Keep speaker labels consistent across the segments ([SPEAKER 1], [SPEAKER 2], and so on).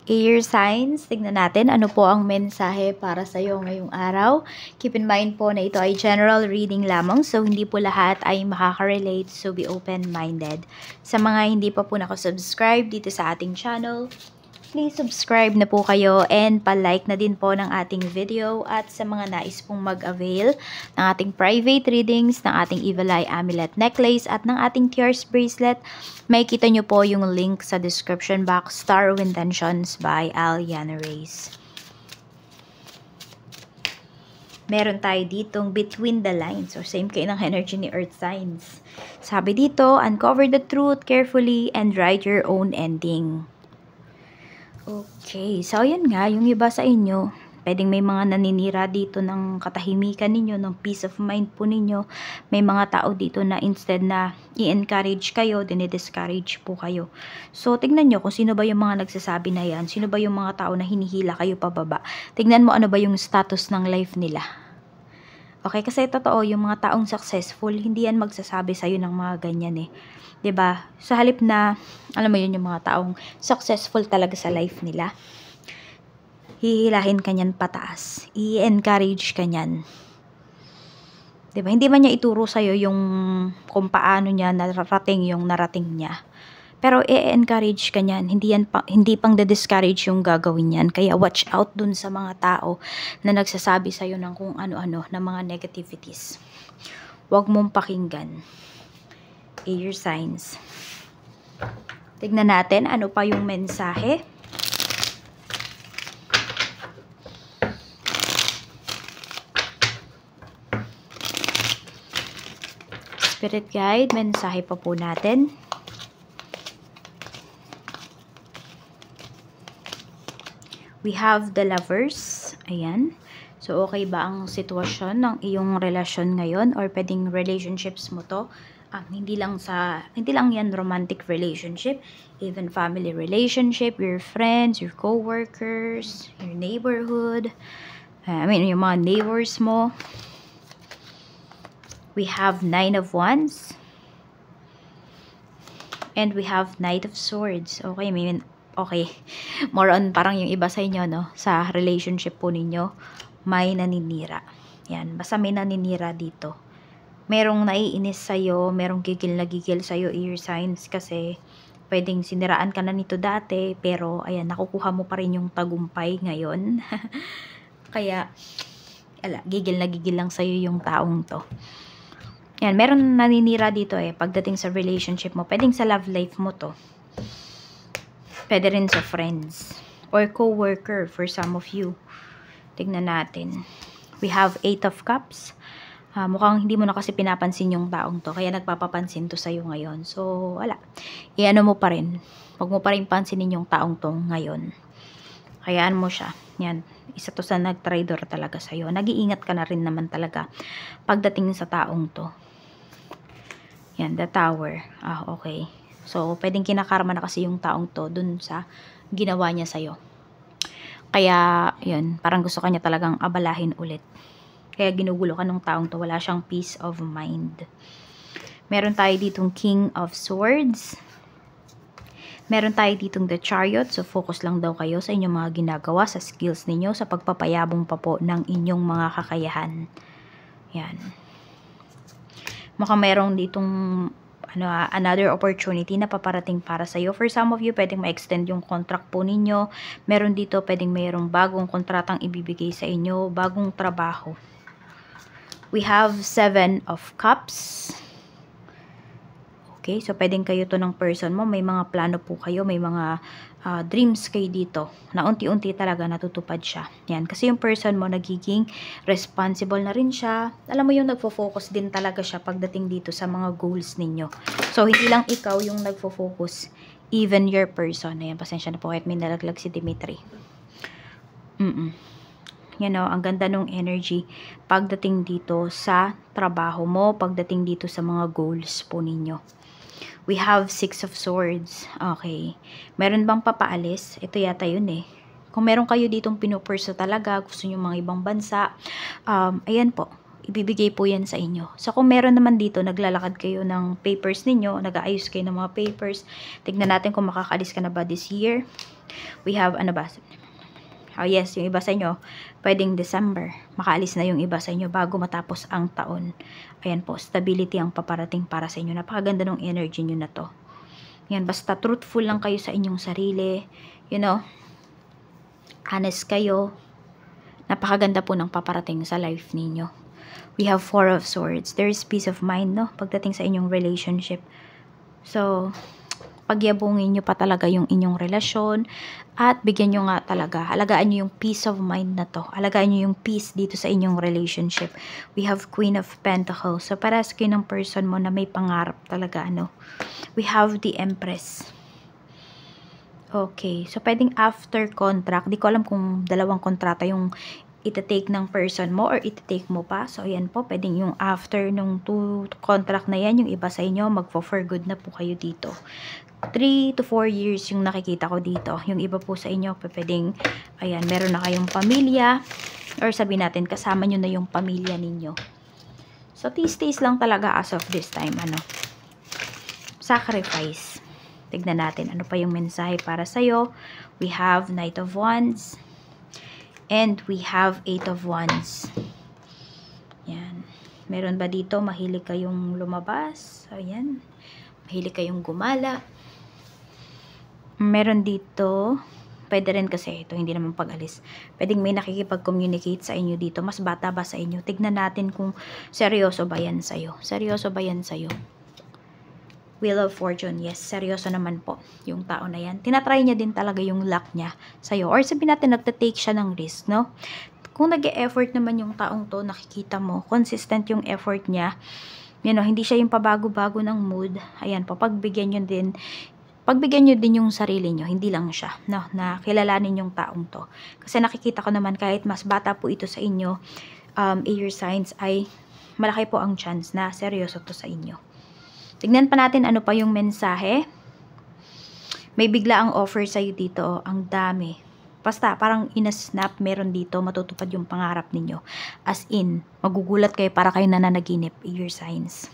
[SPEAKER 1] Air signs, tignan natin ano po ang mensahe para sa iyo ngayong araw. Keep in mind po na ito ay general reading lamang, so hindi po lahat ay makaka-relate, so be open-minded. Sa mga hindi pa po nakasubscribe dito sa ating channel, please subscribe na po kayo and pa-like na din po ng ating video. At sa mga nais pong mag-avail ng ating private readings, ng ating Evil Eye Amulet Necklace at ng ating Tears Bracelet, makikita nyo po yung link sa description box. Star of Intentions by Aliana Reyes. Meron tayo ditong Between the Lines, or same kayo ng energy ni Earth Signs. Sabi dito, uncover the truth carefully and write your own ending. Okay, so yun nga, yung iba sa inyo, pwedeng may mga naninira dito ng katahimikan ninyo, ng peace of mind po ninyo. May mga tao dito na instead na i-encourage kayo, dinidiscourage po kayo. So, tignan nyo kung sino ba yung mga nagsasabi na yan, sino ba yung mga tao na hinihila kayo pababa. Tignan mo ano ba yung status ng life nila. Okay, kasi totoo, yung mga taong successful, hindi yan magsasabi sa'yo ng mga ganyan eh. 'Di ba? Sa halip na, alam mo yun, yung mga taong successful talaga sa life nila, hihilahin ka niyan pataas, i-encourage ka niyan. 'Di ba? Hindi man niya ituro sa'yo yung kung paano niya narating yung narating niya. Pero i-encourage ka niyan, hindi pang de-discourage yung gagawin niyan. Kaya watch out dun sa mga tao na nagsasabi sa'yo ng kung ano-ano, ng mga negativities. Huwag mong pakinggan. Air signs. Tignan natin ano pa yung mensahe. Spirit guide, mensahe pa po natin. We have the Lovers. Ayan. So, okay ba ang sitwasyon ng iyong relasyon ngayon? Or pwedeng relationships mo to? Hindi lang yan romantic relationship. Even family relationship, your friends, your co-workers, your neighborhood. Yung mga neighbors mo. We have Nine of Wands. And we have Knight of Swords. Okay, more on parang yung iba sa inyo, no? Sa relationship po ninyo, may naninira. Yan, basta may naninira dito. Merong naiinis sa'yo, merong gigil na gigil sa'yo, air signs, kasi pwedeng siniraan ka na nito dati, pero ayan, nakukuha mo pa rin yung tagumpay ngayon. Kaya, gigil na gigil lang sa'yo yung taong to. Yan, meron naninira dito pagdating sa relationship mo. Pwedeng sa love life mo to. Pwede rin sa friends or co-worker for some of you. Tignan natin. We have 8 of Cups. Mukhang hindi mo na kasi pinapansin yung taong to. Kaya nagpapapansin to sa'yo ngayon. So, wala. Iano mo pa rin. Huwag mo pa rin pansinin yung taong to ngayon. Hayaan mo siya. Yan. Isa to sa nag-traidor talaga sa'yo. Nag-iingat ka na rin naman talaga pagdating sa taong to. Yan. The Tower. Okay. So, pwedeng kinakarma na kasi yung taong to dun sa ginawa niya sa'yo. Kaya, yun, parang gusto kanya talagang abalahin ulit. Kaya ginugulo ka ng taong to, wala siyang peace of mind. Meron tayo ditong King of Swords. Meron tayo ditong The Chariot, so focus lang daw kayo sa inyong mga ginagawa, sa skills ninyo, sa pagpapayabong pa po ng inyong mga kakayahan. Yan. Mukhang merong ditong another opportunity na paparating para sa iyo. For some of you, pwedeng ma-extend yung contract po ninyo. Meron dito, pwedeng mayroong bagong kontratang ibibigay sa inyo, bagong trabaho. We have 7 of Cups. Okay, so pwedeng kayo to ng person mo, may mga plano po kayo, may mga dreams kayo dito, na unti-unti talaga natutupad siya. Yan, kasi yung person mo nagiging responsible na rin siya. Alam mo yung nagfo-focus din talaga siya pagdating dito sa mga goals ninyo. So, hindi lang ikaw yung nagfo-focus, even your person. Ayan, pasensya na po kahit may nalaglag si Dimitri. Ang ganda nung energy pagdating dito sa trabaho mo, pagdating dito sa mga goals po ninyo. We have 6 of Swords. Okay. Meron bang papaalis? Ito yata yun Kung meron kayo ditong pinupurso talaga, gusto nyo mga ibang bansa, ayan po. ibibigay po yan sa inyo. So, kung meron naman dito, naglalakad kayo ng papers ninyo, nag-aayos kayo ng mga papers, tignan natin kung makakalis ka na ba this year. We have, ano ba? Oh yes, yung iba sa inyo, pwedeng December, makaalis na yung iba sa inyo bago matapos ang taon. Ayan po, stability ang paparating para sa inyo. Napakaganda ng energy nyo na to. Yan, basta truthful lang kayo sa inyong sarili, you know, honest kayo. Napakaganda po ng paparating sa life ninyo. We have 4 of Swords. There is peace of mind, no? Pagdating sa inyong relationship. So, pagyabungin nyo pa talaga yung inyong relasyon at bigyan nyo nga talaga, alagaan nyo yung peace of mind na to. Alagaan nyo yung peace dito sa inyong relationship. We have Queen of Pentacles. So, paras kayo ng person mo na may pangarap talaga, ano? We have the Empress. Okay. So, pwedeng after contract. Di ko alam kung dalawang kontrata yung ita-take ng person mo or ita-take mo pa. So, ayan po. Pwedeng yung after nung 2 contract na yan, yung iba sa inyo, magfo-for good na po kayo dito. 3 to 4 years yung nakikita ko dito. Yung iba po sa inyo, pwedeng, ayan, meron na kayong pamilya. Or sabihin natin, kasama nyo na yung pamilya ninyo. So, tiis-tiis lang talaga as of this time, ano. Sacrifice. Tignan natin ano pa yung mensahe para sa'yo. We have Knight of Wands. And we have 8 of Wands. Yan. Meron ba dito? Mahilig kayong lumabas? Ayan. Mahilig kayong gumala. Meron dito. Pwede rin kasi ito, hindi naman pag-alis. Pwedeng may nakikipag-communicate sa inyo dito. Mas bata ba sa inyo? Tignan natin kung seryoso ba yan sa'yo. Seryoso ba yan sa'yo? Wheel of Fortune, yes, seryoso naman po yung tao na yan. Tinatry niya din talaga yung luck niya sa'yo. Or sabihin natin, nagtatake siya ng risk, no? Kung nag-e-effort naman yung taong to, nakikita mo, consistent yung effort niya, you know, hindi siya yung pabago-bago ng mood. Ayan po, pagbigyan nyo din yung sarili nyo, hindi lang siya, no? Na kilalanin yung taong to. Kasi nakikita ko naman, kahit mas bata po ito sa inyo, air signs, ay malaki po ang chance na seryoso to sa inyo. Tignan pa natin ano pa yung mensahe. May bigla ang offer sa'yo dito. Oh. Ang dami. Basta parang ina-snap meron dito. Matutupad yung pangarap ninyo. As in, magugulat kayo para kayo nananaginip. Your signs.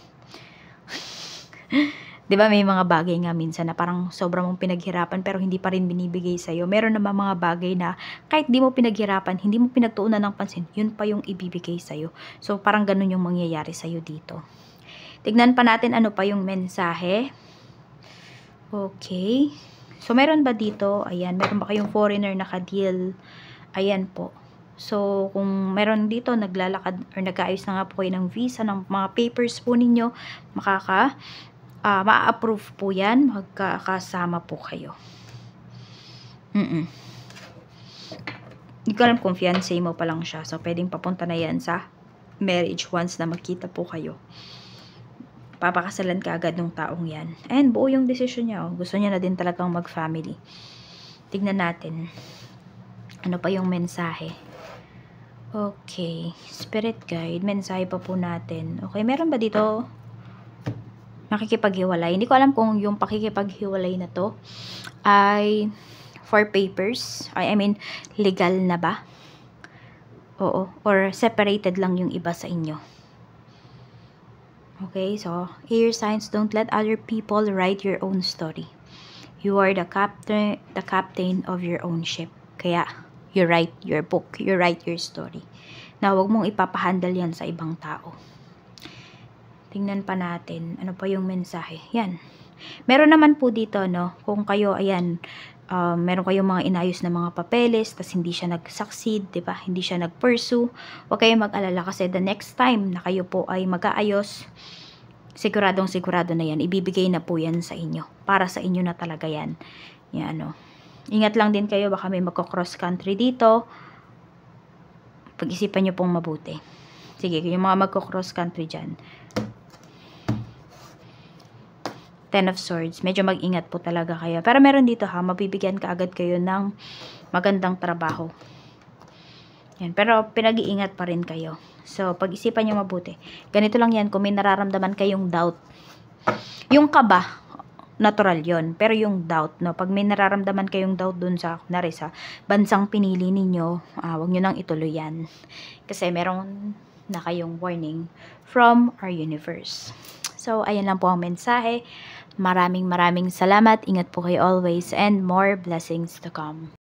[SPEAKER 1] Diba may mga bagay nga minsan na parang sobrang mong pinaghirapan pero hindi pa rin binibigay sa'yo. Meron naman mga bagay na kahit di mo pinaghirapan, hindi mo pinagtuunan ng pansin, yun pa yung ibibigay sa'yo. So parang ganun yung mangyayari sa'yo dito. Tignan pa natin ano pa yung mensahe. Okay. So, meron ba dito? Ayan, meron ba kayong foreigner na ka-deal? Ayan po. So, kung meron dito, naglalakad or nag-aayos na nga po kayo ng visa, ng mga papers po ninyo, ma-approve po yan. Magkakasama po kayo. Hindi ko alam kung fiancé mo pa lang siya. So, pwedeng papunta na yan sa marriage once na magkita po kayo. Papakasalan ka agad ng taong yan. And buo yung decision niya. Oh. Gusto niya na din talagang mag-family. Tignan natin. Ano pa yung mensahe? Okay. Spirit guide. Mensahe pa po natin. Okay. Meron ba dito makikipaghiwalay? Hindi ko alam kung yung pakikipaghiwalay na to ay for papers. I mean, legal na ba? Oo. Or separated lang yung iba sa inyo. Okay, so, air signs, don't let other people write your own story. You are the captain of your own ship. Kaya, you write your book, you write your story. Na huwag mong ipapahandle yan sa ibang tao. Tingnan pa natin, ano pa yung mensahe. Yan. Meron naman po dito, no, kung kayo, ayan, meron kayong mga inayos na mga papeles, tas hindi siya nag-succeed, diba? Hindi siya nag-pursue. Huwag kayong mag-alala kasi the next time na kayo po ay mag-aayos, siguradong sigurado na yan. Ibibigay na po yan sa inyo. Para sa inyo na talaga yan. Yan, no. Ingat lang din kayo, baka may magko-cross country dito. Pag-isipan nyo pong mabuti. Sige, yung mga magko-cross country dyan. 10 of Swords. Medyo mag-ingat po talaga kayo. Pero meron dito ha, mabibigyan ka agad kayo ng magandang trabaho. Yan. Pero pinag-iingat pa rin kayo. So, pag-isipan nyo mabuti. Ganito lang yan, kung may nararamdaman kayong doubt. Yung kaba, natural yon. Pero yung doubt, no, pag may nararamdaman kayong doubt dun sa, kunwari sa bansang pinili ninyo, huwag nyo nang ituloy yan. Kasi merong na kayong warning from our universe. So, ayan lang po ang mensahe. Maraming salamat. Ingat po kayo always and more blessings to come.